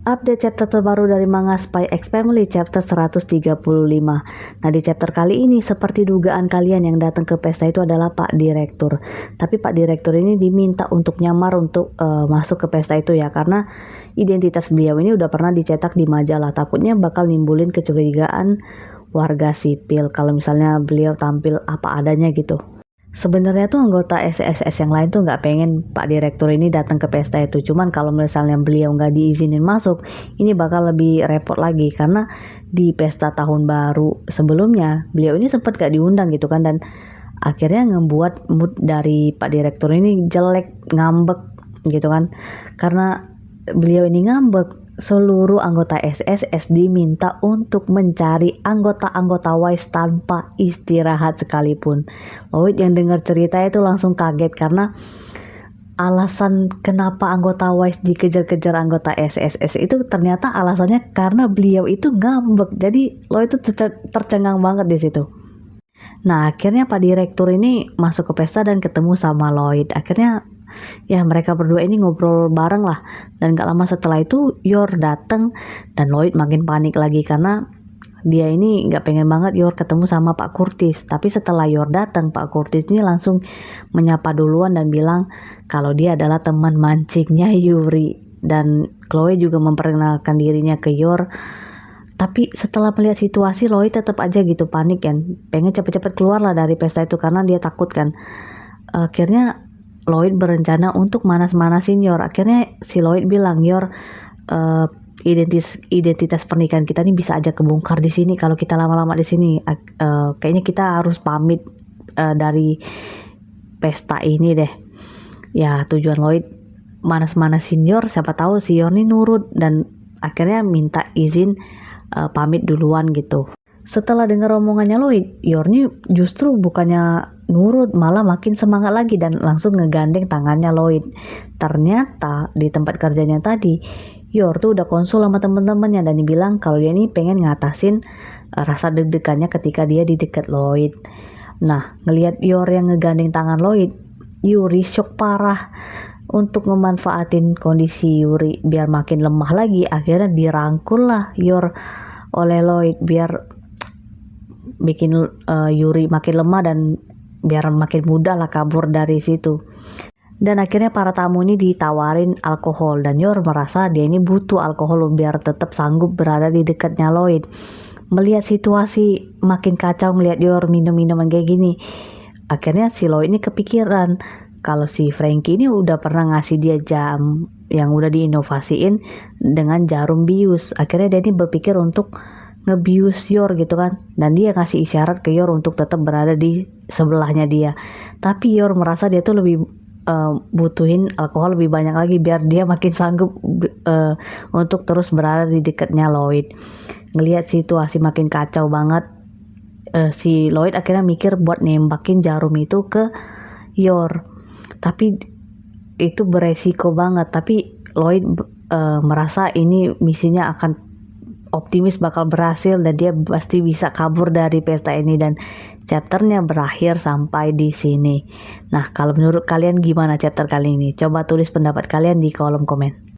Update chapter terbaru dari manga Spy X Family chapter 135. Nah, di chapter kali ini seperti dugaan kalian, yang datang ke pesta itu adalah Pak Direktur. Tapi Pak Direktur ini diminta untuk nyamar untuk masuk ke pesta itu ya, karena identitas beliau ini udah pernah dicetak di majalah. Takutnya bakal nimbulin kecurigaan warga sipil kalau misalnya beliau tampil apa adanya gitu. Sebenarnya tuh anggota SSS yang lain tuh nggak pengen Pak Direktur ini datang ke pesta itu. Cuman kalau misalnya beliau nggak diizinin masuk, ini bakal lebih repot lagi. Karena di pesta tahun baru sebelumnya, beliau ini sempat nggak diundang gitu kan. Dan akhirnya ngebuat mood dari Pak Direktur ini jelek, ngambek gitu kan. Karena beliau ini ngambek, seluruh anggota SSS diminta untuk mencari anggota-anggota WISE tanpa istirahat sekalipun. Lloyd yang dengar cerita itu langsung kaget karena alasan kenapa anggota WISE dikejar-kejar anggota SSS itu ternyata alasannya karena beliau itu ngambek. Jadi Lloyd itu tercengang banget di situ. Nah, akhirnya Pak Direktur ini masuk ke pesta dan ketemu sama Lloyd. Akhirnya ya mereka berdua ini ngobrol bareng lah. Dan gak lama setelah itu Yor datang dan Lloyd makin panik lagi karena dia ini gak pengen banget Yor ketemu sama Pak Curtis. Tapi setelah Yor datang, Pak Curtis ini langsung menyapa duluan dan bilang kalau dia adalah teman mancingnya Yuri. Dan Chloe juga memperkenalkan dirinya ke Yor. Tapi setelah melihat situasi, Lloyd tetap aja gitu panik kan, pengen cepet-cepet keluar lah dari pesta itu karena dia takut kan. Akhirnya Lloyd berencana untuk manas-manasin Yor. Akhirnya si Lloyd bilang, Yor, identitas pernikahan kita ini bisa aja kebongkar di sini kalau kita lama-lama di sini. Kayaknya kita harus pamit dari pesta ini deh. Ya, tujuan Lloyd manas-manasin Yor, siapa tahu si Yor ini nurut dan akhirnya minta izin pamit duluan gitu. Setelah dengar omongannya Lloyd, Yor ini justru bukannya nurut, malah makin semangat lagi dan langsung ngegandeng tangannya Lloyd. Ternyata di tempat kerjanya tadi, Yor tuh udah konsul sama temen-temennya dan dibilang kalau dia ini pengen ngatasin rasa deg-degannya ketika dia di dekat Lloyd. Nah, ngelihat Yor yang ngegandeng tangan Lloyd, Yuri shock parah. Untuk memanfaatin kondisi Yuri biar makin lemah lagi, akhirnya dirangkul lah Yor oleh Lloyd biar bikin Yuri makin lemah dan biar makin mudah lah kabur dari situ. Dan akhirnya para tamu ini ditawarin alkohol dan Yor merasa dia ini butuh alkohol biar tetap sanggup berada di dekatnya Lloyd. Melihat situasi makin kacau, ngelihat Yor minum-minuman kayak gini, akhirnya si Lloyd ini kepikiran kalau si Frankie ini udah pernah ngasih dia jam yang udah diinovasiin dengan jarum bius. Akhirnya dia ini berpikir untuk ngebius Yor gitu kan. Dan dia ngasih isyarat ke Yor untuk tetap berada di sebelahnya dia. Tapi Yor merasa dia tuh lebih butuhin alkohol lebih banyak lagi biar dia makin sanggup untuk terus berada di dekatnya Lloyd. Ngelihat situasi makin kacau banget, si Lloyd akhirnya mikir buat nembakin jarum itu ke Yor. Tapi itu beresiko banget. Tapi Lloyd merasa ini misinya akan optimis bakal berhasil dan dia pasti bisa kabur dari pesta ini, dan chapternya berakhir sampai di sini. Nah, kalau menurut kalian gimana chapter kali ini? Coba tulis pendapat kalian di kolom komen.